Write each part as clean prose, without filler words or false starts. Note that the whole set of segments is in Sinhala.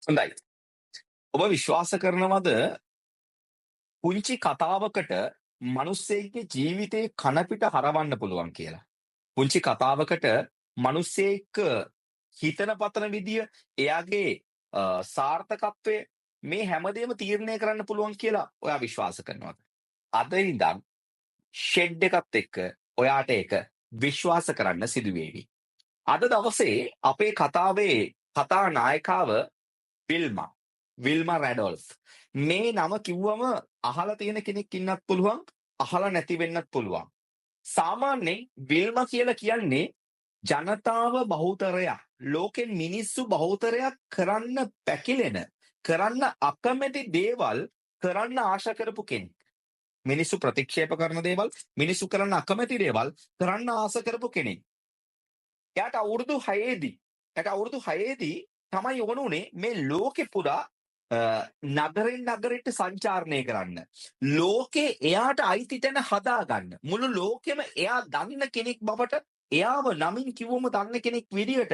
හොඳයි. ඔබ විශ්වාස කරනවද පුංචි කතාවකට මිනිස්සෙක්ගේ ජීවිතේ කනපිට හරවන්න පුළුවන් කියලා? පුංචි කතාවකට මිනිස්සෙක් හිතන පතන විදිය, එයාගේ සාර්ථකත්වය මේ හැමදේම තීරණය කරන්න පුළුවන් කියලා ඔයා විශ්වාස කරනවද? අද ඉඳන් ෂෙඩ් එකත් එක්ක ඔයාට ඒක විශ්වාස කරන්න සිදු වේවි. අද දවසේ අපේ කතාවේ කතා නායකාව විල්මා. විල්මා රැඩෝල්ෆ්. මේ නම කිව්වම අහලා තියෙන කෙනෙක් ඉන්නත් පුළුවන්, අහලා නැති වෙන්නත් පුළුවන්. සාමාන්‍යයෙන් විල්මා කියලා කියන්නේ ජනතාව බහුතරයක්, ලෝකෙන් මිනිස්සු බහුතරයක් කරන්න පැකිලෙන, කරන්න අකමැති දේවල් කරන්න ආශා කරපු කෙනෙක්. මිනිස්සු ප්‍රතික්ෂේප කරන දේවල්, මිනිස්සු කරන්න අකමැති දේවල් කරන්න ආස කරපු කෙනෙක්. එයාට අවුරුදු 6දී තමයි ඕනුනේ මේ ලෝකෙ පුරා නගරෙන් නගරෙට සංචාරණය කරන්න. ලෝකේ එයාට අයිති තැන හදාගන්න. මුළු ලෝකෙම එයා දන්න කෙනෙක් බවට, එයාව නමින් කිව්වම දන්න කෙනෙක් විදියට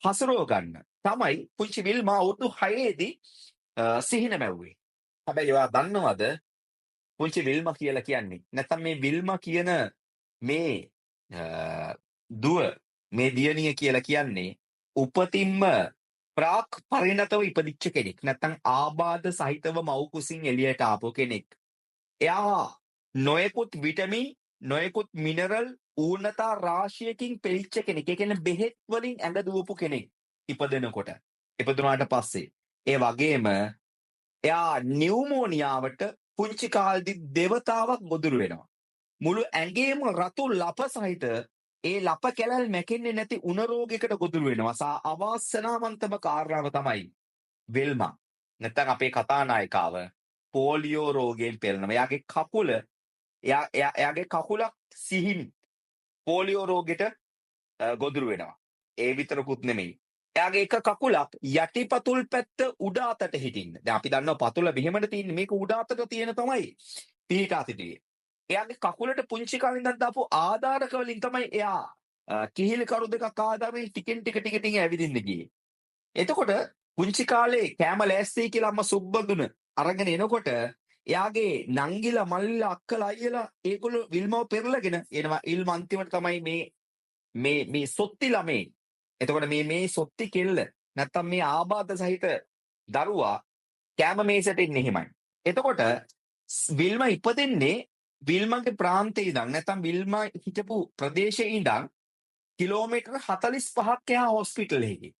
හසුරව ගන්න තමයි පුංචි විල්මා අවුරුදු 6දී සිහින මැව්වේ. හැබැයි ඔයා දන්නවද පුංචි විල්මා කියලා කියන්නේ? නැත්නම් මේ විල්මා කියන මේ දුව, මේ දියණිය කියලා කියන්නේ උපතින්ම ප්‍රාක් පරිණතව ඉපදිච්ච කෙනෙක්. නැත්නම් ආබාධ සහිතව මව් කුසින් එළියට ආපු කෙනෙක්. එයා නොයෙකුත් විටමින්, නොයෙකුත් මිනරල් ඌනතා රාශියකින් පෙළිච්ච කෙනෙක්. ඒ කියන්නේ බෙහෙත් වලින් ඇඟ දුවපු කෙනෙක් ඉපදෙනකොට. ඉපදුනාට පස්සේ ඒ වගේම එයා නියුමෝනියාවට පුංචි කාලෙදි දෙවතාවක් ගොදුරු වෙනවා. මුළු ඇඟේම රතු ලප සහිත ඒ ලප කැලල් මැකෙන්නේ නැති උණ රෝගයකට ගොදුරු වෙනවා. අවාසනාවන්තම කාරණාව තමයි විල්මා. නැත්නම් අපේ කතානායිකාව පෝලියෝ රෝගයෙන් පෙළෙනවා. එයාගේ කකුලක් සිහින් පෝලියෝ රෝගෙට ගොදුරු වෙනවා. ඒ විතරකුත් නෙමෙයි. එයාගේ එක කකුලක් යටිපතුල් පැත්ත උඩ අතට හිටින්න. දැන් අපි දන්නවා පතුල මෙහෙමද තියෙන්නේ. මේක උඩ අතට තියෙන තමයි පිහිටා සිටියේ. එයාගේ කකුලට පුංචි කාලේ ඉඳන් දාපු ආධාරක වලින් තමයි එයා කිහිල් කරු දෙකක් ආධාරයෙන් ටිකෙන් ටික ඇවිදින්න ගියේ. එතකොට පුංචි කාලේ කෑම ලෑස්ති කියලා අම්මා සුබ්බඳුන අරගෙන එනකොට එයාගේ නංගිලා මල්ලිලා අක්කලා අයියලා ඒගොල්ලෝ විල්මව පෙරලගෙන එනවා. විල්ම අන්තිමට තමයි මේ සොත්ති ළමේ. එතකොට මේ සොත්ති කෙල්ල නැත්තම් මේ ආබාධ සහිත දරුවා කෑම මේසෙට ඉන්නේ එහෙමයි. එතකොට විල්ම ඉපදෙන්නේ විල්මගේ ප්‍රාන්තයේ ඉඳන්, නැත්නම් විල්මා හිටපු ප්‍රදේශයේ ඉඳන් කිලෝමීටර් 45ක් එහා හොස්පිටල් එකේ.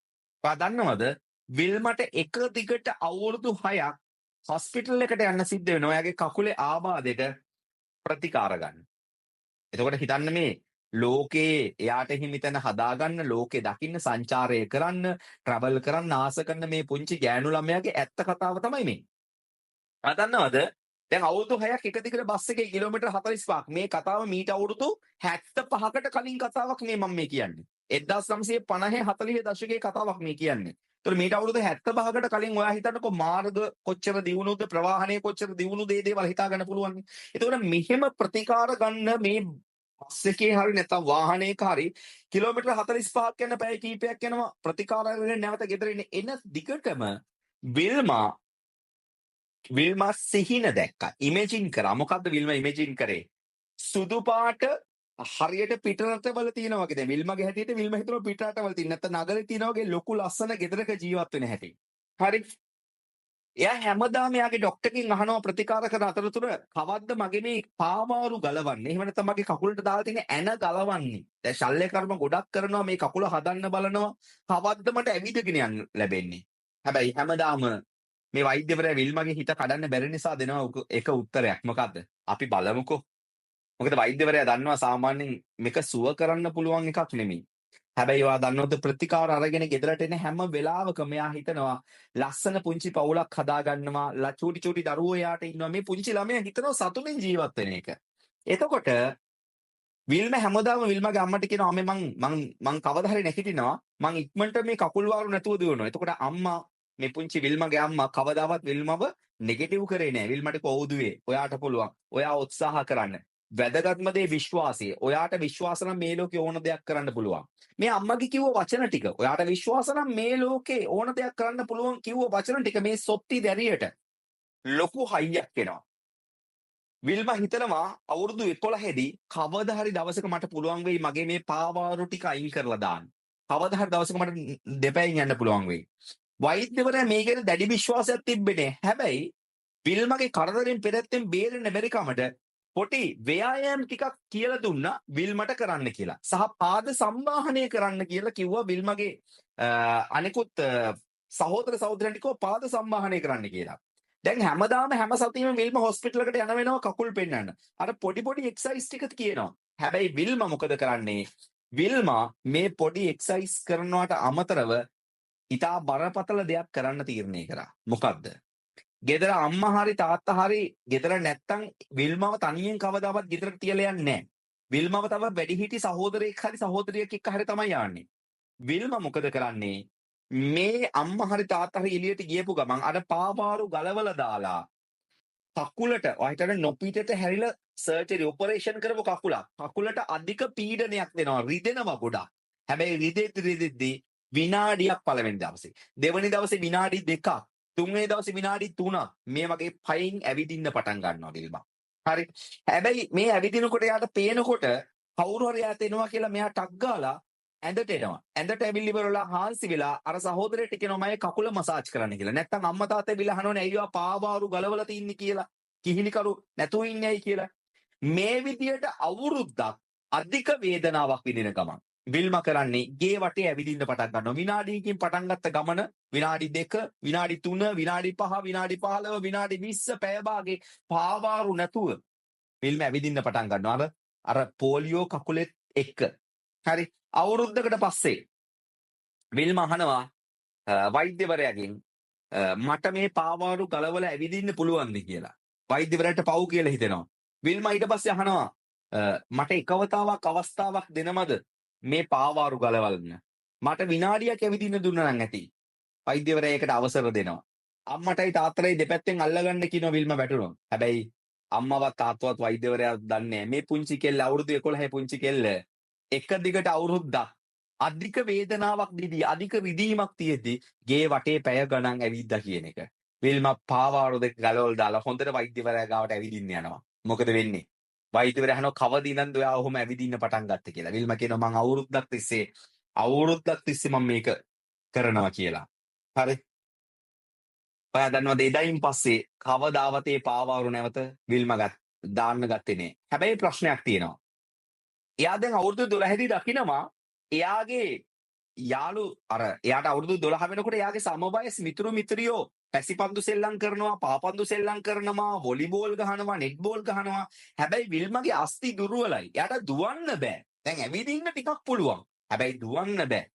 ඔයා දන්නවද විල්මට එක දිගට අවුරුදු 6ක් හොස්පිටල් එකට යන්න සිද්ධ වෙනවා එයාගේ කකුලේ ආබාධයට ප්‍රතිකාර ගන්න. එතකොට හිතන්න මේ ලෝකේ එයාට හිමිතන හදාගන්න, ලෝකේ දකින්න, සංචාරය කරන්න, ට්‍රැවල් කරන්න ආස කරන මේ පුංචි ගෑනු ළමයාගේ ඇත්ත කතාව තමයි මේ. ඔයා දන්නවද දැන් අවුරුදු 6ක් එක දිගට බස් එකේ කිලෝමීටර් 45ක්. මේ කතාව මීට අවුරුදු 75කට කලින් කතාවක් මම මේ කියන්නේ. 1950 40 දශකයේ කතාවක් මේ කියන්නේ. ඒතර මීට අවුරුදු 75කට කලින් ඔයා හිතන්නකෝ මාර්ග කොච්චර දියුණුද, ප්‍රවාහනය කොච්චර දියුණුද, ඒ දේවල් හිතා ගන්න පුළුවන්. ඒතකොට මෙහෙම ප්‍රතිකාර ගන්න මේ බස් එකේ හරි නැත්නම් වාහනයක හරි කිලෝමීටර් 45ක් යන පැය කීපයක් යනවා ප්‍රතිකාර වෙන නැවත ගෙදර එන දිගටම විල්මා සිහින දැක්කා. ඉමේජින් කරා. මොකද්ද විල්මා ඉමේජින් කරේ? සුදු පාට හරියට පිටරටවල තියෙනවා වගේ. දැන් විල්මාගේ හැටියට විල්මා හිතනවා පිටරටවල තියෙන නැත්නම් නගරේ තියෙනා වගේ ලොකු ලස්සන ගෙදරක ජීවත් වෙන හැටි. හරි. එයා හැමදාම එයාගේ ડોක්ටර්ගෙන් අහනවා ප්‍රතිකාර කරන අතරතුර කවද්ද මගේ මේ පාමාරු ගලවන්නේ? එහෙම නැත්නම් මගේ කකුලට දාලා තියෙන ඇන ගලවන්නේ? දැන් ශල්‍ය කර්ම ගොඩක් කරනවා, මේ කකුල හදන්න බලනවා. කවද්ද මට ඇවිදගෙන යන්න ලැබෙන්නේ? හැබැයි හැමදාම මේ වෛද්‍යවරයා විල්මගේ හිත කඩන්න බැරි නිසා දෙනවා එක උත්තරයක්. මොකද්ද? අපි බලමුකෝ. මොකද වෛද්‍යවරයා දන්නවා සාමාන්‍යයෙන් මේක සුව කරන්න පුළුවන් එකක් නෙමෙයි. හැබැයි ඔයා දන්නවද ප්‍රතිකාර අරගෙන ගෙදරට එන හැම වෙලාවකම එයා හිතනවා ලස්සන පුංචි පවුලක් හදාගන්නවා, චූටි දරුවෝ එයාට ඉන්නවා. මේ පුංචි ළමයා හිතනවා සතුටින් ජීවත් වෙන එක. එතකොට විල්ම හැමදාම විල්මගේ අම්මට කියනවා මං කවදා හරි නැගිටිනවා, මං ඉක්මනට මේ කකුල් වාරු නැතුව දුවනවා. එතකොට අම්මා, මේ පුංචි විල්මගේ අම්මා කවදාවත් විල්මව නෙගටිව් කරේ නෑ. විල්මට කොවුදුවේ ඔයාට පුළුවන්, ඔයා උත්සාහ කරන්න. වැදගත්ම දේ විශ්වාසය. ඔයාට විශ්වාස නම් මේ ලෝකේ ඕන දෙයක් කරන්න පුළුවන්. මේ අම්මගේ කිව්ව වචන ටික ඔයාට විශ්වාස නම් මේ ලෝකේ ඕන දෙයක් කරන්න පුළුවන් කිව්ව වචන ටික මේ සොත්ති දැරියට ලොකු හයියක් එනවා. විල්මා හිතනවා අවුරුදු 11 දී කවදා හරි දවසක මට පුළුවන් වෙයි මගේ මේ පාවාරු ටික අයින් කරලා දාන්න. කවදා හරි දවසක මට දෙපැයින් යන්න පුළුවන් වෙයි. වෛද්‍යවරයා මේ ගැන දැඩි විශ්වාසයක් තිබ්බේ නෑ. හැබැයි විල්මගේ කරදරෙන් පෙරත්තෙන් බේරෙන්න බැරි කමට පොටි ව්‍යායාම් ටිකක් කියලා දුන්නා විල්මට කරන්න කියලා. සහ පාද සම්බාහනය කරන්න කියලා කිව්වා විල්මගේ අනිකුත් සහෝදර සහෝදරයන්ට කිව්වා පාද සම්බාහනය කරන්න කියලා. දැන් හැමදාම හැම සතියෙම විල්ම හොස්පිටල් එකට යන වෙනවා කකුල් පෙන්නන්න. අර පොඩි පොඩි එක්සර්සයිස් ටික කියනවා. හැබැයි විල්ම මොකද කරන්නේ? විල්මා මේ පොඩි එක්සර්සයිස් කරනවට අමතරව ඉතා බරපතල දෙයක් කරන්න තීරණය කරා. මොකද්ද? ගෙදර අම්මා හරි තාත්තා හරි ගෙදර නැත්තම් විල්මව තනියෙන් කවදාවත් ගෙදරට තියලා යන්නේ නැහැ. විල්මව තව වැඩිහිටි සහෝදරයෙක් හරි සහෝදරියක් එක්ක හරි තමයි යන්නේ. විල්ම මොකද කරන්නේ? මේ අම්මා හරි තාත්තා හරි එළියට ගියපු ගමන් අර පාවාරු ගලවලා දාලා කකුලට ඔයිටර නොපිටට හැරිලා සර්ජරි ඔපරේෂන් කරපු කකුලට අධික පීඩනයක් දෙනවා. රිදෙනවා ගොඩක්. හැබැයි රිදෙද්දි විනාඩියක් පළවෙනි දවසේ, දෙවෙනි දවසේ විනාඩි 2ක්, තුන්වෙනි දවසේ විනාඩි 3ක් මේ වගේ පයින් ඇවිදින්න පටන් ගන්නවා විල්මා. හරි. හැබැයි මේ ඇවිදිනකොට යාට පේනකොට කවුරු හරි යාට එනවා කියලා මෙයා ටක් ගාලා ඇඳට එනවා. ඇඳට ඇවිල්ලි ඉවරලා හාන්සි වෙලා අර සහෝදරයට කියනවා මගේ කකුල මසාජ් කරන්න කියලා. නැත්තම් අම්මා තාත්තා ඇවිල්ලා අහනවනේ ඇයි ඔයා පාවාරු ගලවලා තින්නේ කියලා. කිහිලිකරු නැතුව ඉන්නේ ඇයි කියලා. මේ විදියට අවුරුද්දක් අධික වේදනාවක් විඳින ගමන් විල්ම කරන්නේ ගේ වටේ ඇවිදින්න පටන් ගන්නවා. විනාඩියකින් පටන් ගත්ත ගමන විනාඩි 2, විනාඩි 3, විනාඩි 5, විනාඩි 15, විනාඩි 20 පැය භාගේ පාවාරු නැතුව විල්ම ඇවිදින්න පටන් ගන්නවා. අර පෝලියෝ කකුලෙත් එක්ක. හරි. අවුරුද්දකට පස්සේ විල්ම අහනවා වෛද්‍යවරයාගෙන් මට මේ පාවාරු ගලවලා ඇවිදින්න පුළුවන්ද කියලා. වෛද්‍යවරයාට පව් කියලා හිතෙනවා. විල්ම ඊට පස්සේ අහනවා මට එකවතාවක් අවස්ථාවක් දෙනවද මේ පාවාරු ගලවන්න? මට විනාඩියක් ඇවිදින්න දුන්නා නම් ඇති. වෛද්‍යවරයා ඒකට අවසර දෙනවා. අම්මටයි තාත්තටයි දෙපැත්තෙන් අල්ලගන්න කියනවා විල්ම වැටුණා. හැබැයි අම්මවත් තාත්තවත් වෛද්‍යවරයා දන්නේ නැහැ. මේ පුංචි කෙල්ල අවුරුදු 11 පුංචි කෙල්ල එක දිගට අවුරුද්දක් අධික වේදනාවක් දීදී අධික රිදීමක් තියෙද්දි ගේ වටේ පැය ගණන් ඇවිද්දා කියන එක. විල්ම පාවාරු දෙක ගලවලා දාලා හොඳට වෛද්‍යවරයා ගාවට ඇවිදින්න යනවා. මොකද වෙන්නේ? වෛද්‍යවරයා අහනවා කවද ඉඳන්ද ඔයා ඔහොම ඇවිදින්න පටන් ගත්තේ කියලා. විල්ම කියනවා මං අවුරුද්දක් තිස්සේ මම මේක කරනවා කියලා. හරි. ඔයා දන්නවද එදායින් පස්සේ කවදාවත් ඒ පාවාරු නැවත විල්ම දාන්න ගත්තේ නෑ. හැබැයි ප්‍රශ්නයක් තියෙනවා. එයා දැන් අවුරුදු 12 දී දකිනවා එයාගේ යාළු එයාට අවුරුදු 12 වෙනකොට එයාගේ සමවයස් මිතුරු මිත්‍රියෝ පැසිපන්දු සෙල්ලම් කරනවා, පාපන්දු සෙල්ලම් කරනවා, වොලිබෝල් ගහනවා, නෙට්බෝල් ගහනවා. හැබැයි විල්මගේ අස්ති දුර්වලයි. එයාට දුවන්න බෑ. දැන් ඇවිදින්න ටිකක් පුළුවන්. හැබැයි දුවන්න බෑ.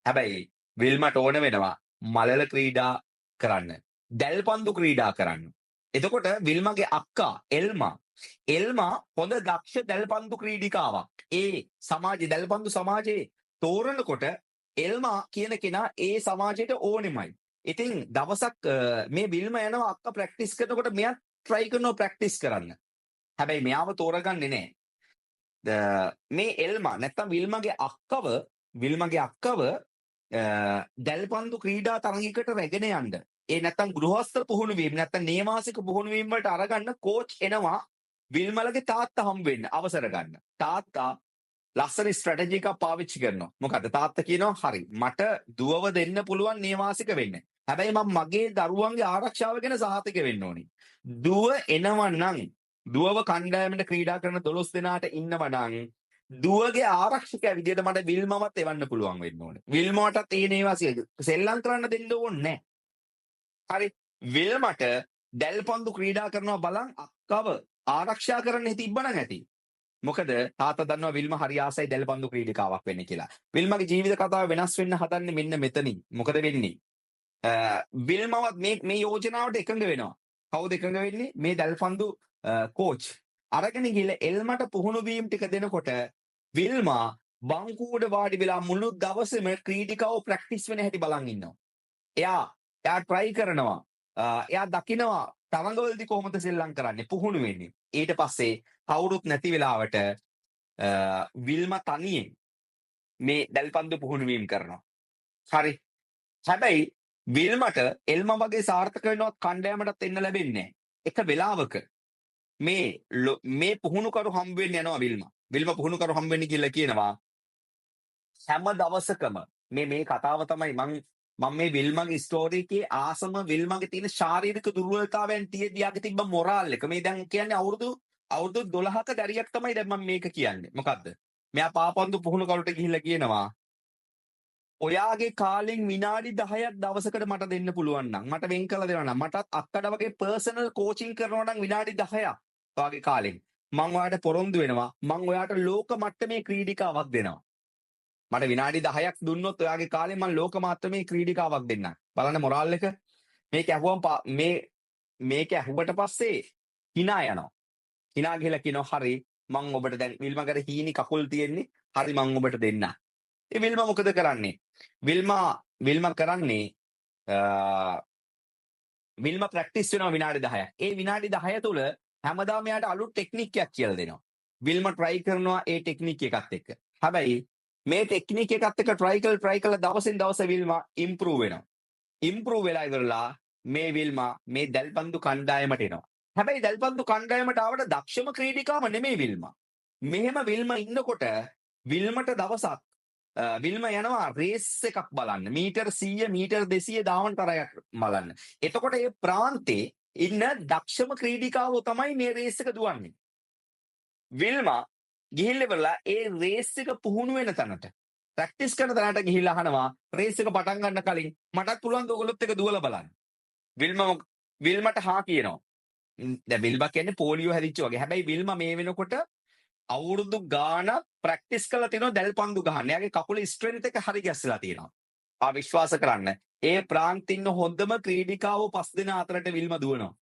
හැබැයි විල්මට ඕන වෙනවා මලල ක්‍රීඩා කරන්න, දැල්පන්දු ක්‍රීඩා කරන්න. එතකොට විල්මගේ අක්කා එල්මා හොඳ දක්ෂ දැල්පන්දු ක්‍රීඩිකාවක්. ඒ සමාජයේ දැල්පන්දු සමාජයේ තෝරනකොට එල්මා කියන කෙනා ඒ සමාජයට ඕනෙමයි. ඉතින් දවසක් මේ විල්ම යනවා අක්කා ප්‍රැක්ටිස් කරනකොට මෙයා try කරනවා ප්‍රැක්ටිස් කරන්න. හැබැයි මෙයාව තෝරගන්නේ නැහැ. මේ එල්මා නැත්තම් විල්මගේ අක්කව දැල්පන්දු ක්‍රීඩා තරගයකට රැගෙන යන්න. ඒ නැත්තම් ගෘහස්ත පුහුණුවීම නැත්තම් නේවාසික පුහුණුවීම වලට අරගන්න කෝච් එනවා විල්මලගේ තාත්තා හම්බ වෙන්න අවසර ගන්න. තාත්තා ලස්සන ස්ට්‍රැටජි එකක් පාවිච්චි කරනවා. මොකද තාත්තා කියනවා හරි මට දුවව දෙන්න පුළුවන් නේවාසික වෙන්න. හැබැයි මම මගේ දරුවන්ගේ ආරක්ෂාව ගැන සහතික වෙන්න ඕනි. දුව එනවනම් දුවව කණ්ඩායමට ක්‍රීඩා කරන 12 දෙනාට ඉන්නවනම් දුවගේ ආරක්ෂකයා විදියට මට විල්මවත් එවන්න පුළුවන් වෙන්න ඕනේ. විල්මවටත් ඒ නේවාසික සෙල්ලම් කරන්න දෙන්න ඕනේ නැහැ. හරි. විල්මට දැල්පන්දු ක්‍රීඩා කරනවා බලන් අක්කව ආරක්ෂා කරන්න තිබ්බනම් ඇති. මොකද තාත්තා දන්නවා විල්ම හරි ආසයි දැල්පන්දු ක්‍රීඩිකාවක් වෙන්න කියලා. විල්මගේ ජීවිත කතාව වෙනස් වෙන්න හදන්නේ මෙන්න මෙතනින්. මොකද වෙන්නේ? විල්මවත් මේ යෝජනාවට එකඟ වෙනවා. කවුද එකඟ වෙන්නේ? මේ දැල්පන්දු කෝච්. අරගෙන ගිහලා එල්මට පුහුණු වීම ටික දෙනකොට විල්මා බංකුවට වාඩි වෙලා මුළු දවසේම ක්‍රීඩිකාව ප්‍රැක්ටිස් වෙන හැටි බලන් ඉන්නවා. එයා try කරනවා. එයා දකිනවා තරඟවලදී කොහොමද සෙල්ලම් කරන්නේ පුහුණු වෙන්නේ. ඊට පස්සේ කවුරුත් නැති වෙලාවට විල්ම තනියෙන් මේ දැල්පන්දු පුහුණුවීම් කරනවා. හරි. හැබැයි විල්මට එල්ම වගේ සාර්ථක වෙනවත් කණ්ඩායමටත් එන්න ලැබෙන්නේ නැහැ. එක වෙලාවක මේ පුහුණුකරු හම්බ වෙන්න යනවා විල්ම. විල්ම පුහුණුකරු හම්බ වෙන්න කියලා කියනවා හැම දවසකම මේ කතාව තමයි මම මේ විල්මගේ ස්ටෝරි එකේ ආසම විල්මගේ තියෙන ශාරීරික දුර්වලතාවයන් තියෙද්දී යාගේ තිබ්බ මොරාල් එක. මේ දැන් කියන්නේ අවුරුදු 12ක දරියක් තමයි දැන් මම මේක කියන්නේ. මොකද්ද? මෙයා පාපන්දු පුහුණුකරුට ගිහිල්ලා කියනවා ඔයාගේ කාලෙන් විනාඩි 10ක් දවසකට මට දෙන්න පුළුවන් නම් මට වෙන් කරලා දෙනවා නම් මටත් අක්කඩ වගේ පර්සනල් කෝචින් කරනවා නම් විනාඩි 10ක් ඔයාගේ කාලෙන් මම ඔයාට පොරොන්දු වෙනවා මම ඔයාට ලෝක මට්ටමේ ක්‍රීඩිකාවක් දෙනවා. මට විනාඩි 10ක් දුන්නොත් ඔයාගේ කාලෙන් මම ලෝක මට්ටමේ ක්‍රීඩිකාවක් දෙන්නම්. බලන්න මොරාල් එක. මේක ඇහුවම මේක ඇහුවට පස්සේ hina යනවා. hina ගිහලා කියනවා හරි මම ඔබට දැන් විල්මකට හීනි කකුල් තියෙන්නේ. හරි මම ඔබට දෙන්නම්. ඒ විල්ම මොකද කරන්නේ? විල්ම කරන්නේ විල්ම ප්‍රැක්ටිස් වෙනවා විනාඩි 10ක්. ඒ විනාඩි 10 තුල හැමදාම එයාට අලුත් ටෙක්නික් එකක් කියලා දෙනවා. විල්ම try කරනවා ඒ ටෙක්නික් එකත් එක්ක. හැබැයි මේ ටෙක්නික් එකත් එක්ක try කළ දවසින් දවස විල්ම improve වෙනවා. improve වෙලා ඉවරලා මේ විල්ම මේ දැල්පන්දු කණ්ඩායමට එනවා. හැබැයි දැල්පන්දු කණ්ඩායමට ආවට දක්ෂම ක්‍රීඩිකාව නෙමෙයි විල්ම. මෙහෙම විල්ම ඉන්නකොට විල්මට දවසක් විල්ම යනවා රේස් එකක් බලන්න. මීටර් 100 මීටර් 200 දාවන්තරයක් බලන්න. එතකොට මේ ප්‍රාන්තේ ඉන්න දක්ෂම ක්‍රීඩිකාවෝ තමයි මේ රේස් එක දුවන්නේ. විල්ම ගිහිල්ලා ඉවරලා ඒ රේස් එක පුහුණු වෙන තැනට ප්‍රැක්ටිස් කරන තැනට ගිහිල්ලා අහනවා රේස් එක පටන් ගන්න කලින් මටත් පුළුවන් ද ඔයගොල්ලොත් එක දුවලා බලන්න. විල්මට හා කියනවා. දැන් විල්ම කියන්නේ පොලියෝ හැදිච්ච වගේ. හැබැයි විල්ම මේ වෙනකොට අවුරුදු ගාන ප්‍රැක්ටිස් කරලා තියෙනවා දැල්පන්දු ගහන්න. එයාගේ කකුලේ ස්ට්‍රෙන්ත් එක හරි ගැස්සලා තියෙනවා. විශ්වාස කරන්න. ඒ ප්‍රාන්තේ ඉන්න හොඳම ක්‍රීඩිකාවෝ 5 දෙනා අතරට විල්ම දුවනවා.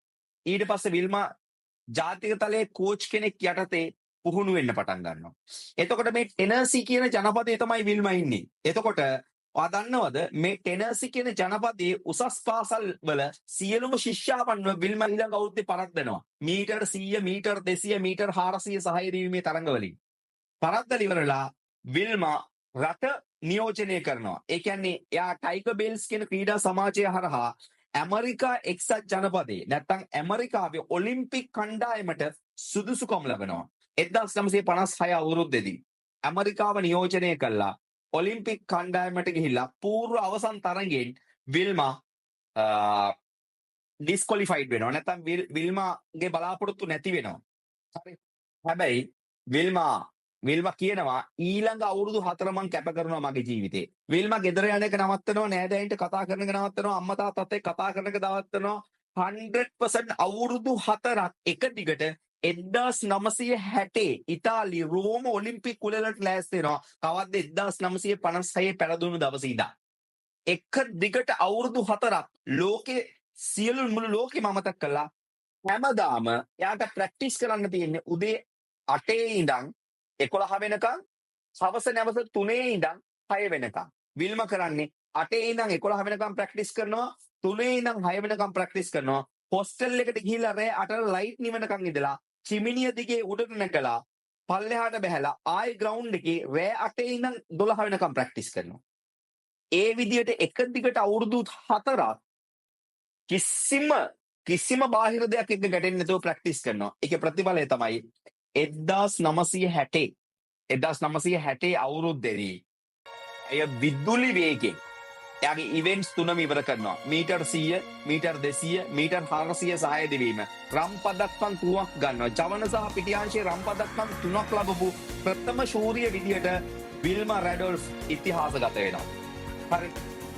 ඊට පස්සේ විල්ම ජාතික තලයේ කෝච් කෙනෙක් යටතේ පුහුණු වෙන්න පටන් ගන්නවා. එතකොට මේ ටෙනසි කියන ජනපදයේ තමයි විල්ම ඉන්නේ. එතකොට ඔයා දන්නවද මේ ටෙනසි කියන ජනපදයේ උසස් පාසල් වල සියලුම ශිෂ්‍යාවන්ව විල්ම ඊළඟ අවුරුද්දේ පරද්දනවා. මීටර් 100 මීටර් 200 මීටර් 400 සහාය දීමේ තරඟ වලින්. පරද්දලා ඉවරලා විල්ම රට නියෝජනය කරනවා. ඒ කියන්නේ එයා ටයිගර් බේල්ස් කියන ක්‍රීඩා සමාජය හරහා ඇමරිකා එක්සත් ජනපදයේ නැත්නම් ඇමරිකාවේ ඔලිම්පික් කණ්ඩායමට සුදුසුකම් ලබනවා. 1956 අවුරුද්දේදී ඇමරිකාව නියෝජනය කළා ඔලිම්පික් කණ්ඩායමට ගිහිල්ලා පූර්ව අවසන් තරඟෙන් විල්ම ඩිස්කොලිෆයිඩ් වෙනවා. නැත්නම් විල්මගේ බලාපොරොත්තු නැති වෙනවා. හරි. හැබැයි විල්ම කියනවා ඊළඟ අවුරුදු 4 මං කැප කරනවා මගේ ජීවිතේ. විල්ම ගෙදර යන එක නවත්තනවා, නෑදෑයින්ට කතා කරන එක නවත්තනවා, අම්මා තාත්තත් එක්ක කතා කරන එක නවත්තනවා. 100% අවුරුදු 4ක් එක දිගට 1960 ඉතාලි රෝම ඔලිම්පික් කුලලට ලෑස්ති වෙනවා. කවද්ද 1956 පැරදුණු දවසේ ඉඳන්. එක දිගට අවුරුදු 4ක් ලෝකේ සියලු මුළු ලෝකෙම අමතක කළා. හැමදාම එයාට ප්‍රැක්ටිස් කරන්න තියෙන්නේ උදේ 8 ඉඳන් 11 වෙනකන්, හවස නැවත 3 ඉඳන් 6 වෙනකන්. විල්ම කරන්නේ 8 ඉඳන් 11 වෙනකන් ප්‍රැක්ටිස් කරනවා, 3 ඉඳන් 6 වෙනකන් ප්‍රැක්ටිස් කරනවා. හොස්ටල් එකට ගිහිල්ලා රෑ 8 ලයිට් නිවනකන් ඉඳලා චිමිනිය දිගේ උඩට නැගලා පල්ලෙහාට බහැලා ආයි ග්‍රවුන්ඩ් එකේ රෑ 8 ඉඳන් 12 වෙනකම් ප්‍රැක්ටිස් කරනවා. ඒ විදිහට එක දිගට අවුරුදු 4ක් කිසිම බාහිර දෙයක් එක්ක ගැටෙන්නේ නැතුව ප්‍රැක්ටිස් කරනවා. ඒකේ ප්‍රතිඵලය තමයි 1960 අවුරුද්දේදී එය විදුලි වේගයෙන් එයාගේ ඉවෙන්ට්ස් 3ම ඉවර කරනවා. මීටර් 100 මීටර් 200 මීටර් 400 සහාය දෙවීම. රම් පදක්කම් 3ක් ගන්නවා. ජවන සහ පිටියාංශයේ රම් පදක්කම් 3ක් ලැබපු ප්‍රථම ශූරිය විදියට විල්ම රැඩොල්ෆ් ඉතිහාසගත වෙනවා. හරි.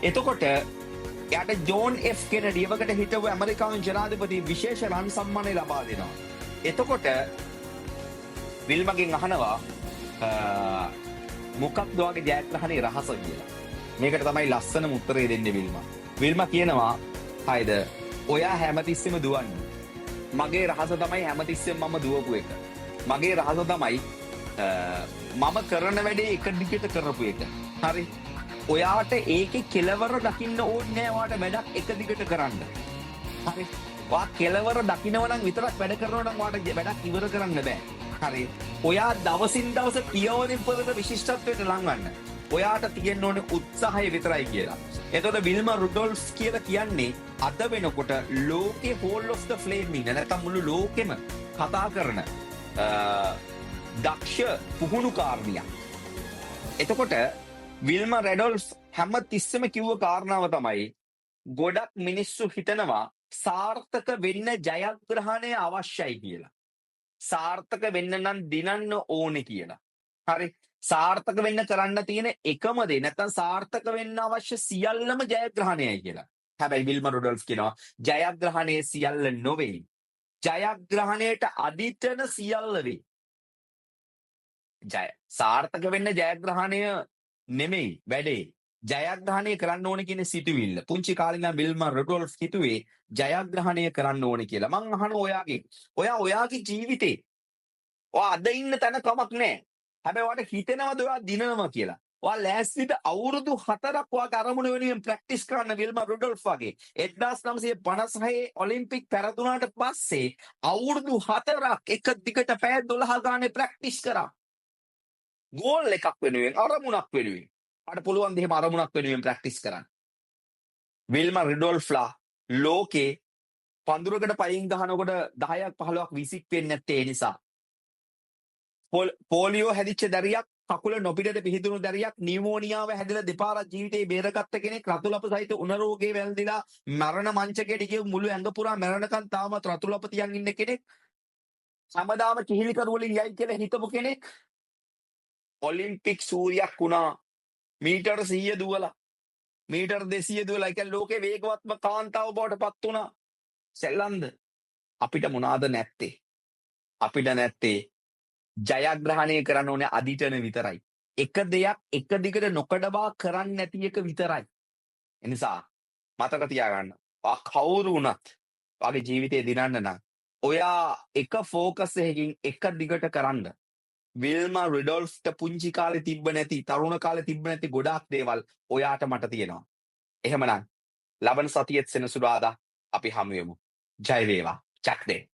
එතකොට එයාට ජෝන් F කෙනඩි එවකට හිටපු ඇමරිකානු ජනාධිපති විශේෂ රන් සම්මානය ලබා දෙනවා. එතකොට විල්මගෙන් අහනවා මොකක්ද ඔයාගේ ජයග්‍රහණයේ රහස කියලා. මේකට තමයි ලස්සනම උත්තරේ දෙන්නේ විල්ම. විල්ම කියනවා හයිද ඔයා හැමතිස්සෙම දුවන්නේ. මගේ රහස තමයි හැමතිස්සෙම මම දුවපු එක. මගේ රහස තමයි මම කරන වැඩේ එක දිගට කරපු එක. හරි. ඔයාට ඒකේ කෙලවර දකින්න ඕනේ නෑ. ඔයාට වැඩක් එක දිගට කරන්න. හරි. ඔයා කෙලවර දකින්නව නම් විතරක් වැඩ කරනවා නම් ඔයාට වැඩක් ඉවර කරන්න බෑ. හරි. ඔයා දවසින් දවස පියවරින් පියවර විශිෂ්ටත්වයට ලංවන්න. ඔයාට තියෙන්න ඕනේ උත්සාහය විතරයි කියලා. එතකොට විල්මා රුඩෝල්ෆ් කියලා කියන්නේ අද වෙනකොට ලෝකේ හෝල් ඔෆ් ද ෆ්ලේම් ඉන්න නැත්නම් මුළු ලෝකෙම කතා කරන දක්ෂ පුහුණුකාරණියක්. එතකොට විල්මා රෙඩෝල්ෆ් හැම තිස්සෙම කිව්ව කාරණාව තමයි ගොඩක් මිනිස්සු හිතනවා සාර්ථක වෙන්න ජයග්‍රහණය අවශ්‍යයි කියලා. සාර්ථක වෙන්න නම් දිනන්න ඕනේ කියලා. හරි. සාර්ථක වෙන්න කරන්න තියෙන එකම දේ නැත්නම් සාර්ථක වෙන්න අවශ්‍ය සියල්ලම ජයග්‍රහණයයි කියලා. හැබැයි විල්මා රුඩෝල්ෆ් කියනවා ජයග්‍රහණය සියල්ල නොවේ. ජයග්‍රහණයට අදිටන සියල්ල වේ. සාර්ථක වෙන්න ජයග්‍රහණය නෙමෙයි වැඩේ. ජයග්‍රහණය කරන්න ඕනේ කියන සිතුවිල්ල. පුංචි කාලේ ඉඳන් විල්මා රුඩෝල්ෆ් හිතුවේ ජයග්‍රහණය කරන්න ඕනේ කියලා. මං අහන ඔයාගේ ජීවිතේ ඔයා අද ඉන්න තැන කමක් නැහැ. හැබැයි ඔයාට හිතෙනවද ඔයා දිනනවා කියලා? ඔයා ලෑස්තිද අවුරුදු 4ක් ඔයාගේ අරමුණ වෙනුවෙන් ප්‍රැක්ටිස් කරන්න විල්මා රුඩෝල්ෆ් වගේ 1956 ඔලිම්පික් පැරදුනාට පස්සේ අවුරුදු 4ක් එක දිගට පැය 12 ගානේ ප්‍රැක්ටිස් කරා. ගෝල් එකක් වෙනුවෙන් අරමුණක් වෙනුවෙන්. අට පුළුවන් දෙහිම අරමුණක් වෙනුවෙන් ප්‍රැක්ටිස් කරන්න. විල්මා රුඩෝල්ෆ්ලා ලෝකේ පඳුරකට පයින් ගහනකොට 10ක් 15ක් විසික් වෙන්නේ නැත්තේ ඒ නිසා. පෝලියෝ හැදිච්ච දරියක්, කකුල නොපිටට පිහිදුණු දරියක්, නියුමෝනියාව හැදිලා දෙපාරක් ජීවිතේ බේරගත්ත කෙනෙක්, රතුලප සහිත උණ රෝගේ වැළඳිලා මරණ මංචකයට ගිය මුළු ඇඟ පුරා මැරෙනකන් තාමත් රතුලප තියන් ඉන්න කෙනෙක්, හැමදාම කිහිලි කරු වලින් යයි කියලා හිතපු කෙනෙක්, ඔලිම්පික් සූරියක් වුණා. මීටර් 100 දුවලා මීටර් 200 දුවලා ඒ කියන්නේ ලෝකේ වේගවත්ම කාන්තාව බවට පත් වුණා. සෙල්ලම්ද? අපිට මොනවාද නැත්තේ? අපිට නැත්තේ ජයග්‍රහණය කරන්න ඕනේ අදිටන විතරයි. එක දෙයක් එක දිගට නොකඩවා කරන්න නැති එක විතරයි. එනිසා මතක තියාගන්න. ඔයා කවුරු වුණත් ඔයාගේ ජීවිතේ දිනන්න නම් ඔයා එක ફોකස් එකකින් එක දිගට කරන්න. විල්මා රුඩෝල්ෆ්ට පුංචි කාලේ තිබ්බ නැති, තරුණ කාලේ තිබ්බ නැති ගොඩාක් දේවල් ඔයාට මට තියෙනවා. එහෙමනම් ලබන සතියේත් සෙනසුරාදා අපි හමු වෙමු. ජය වේවා. චක්දේ.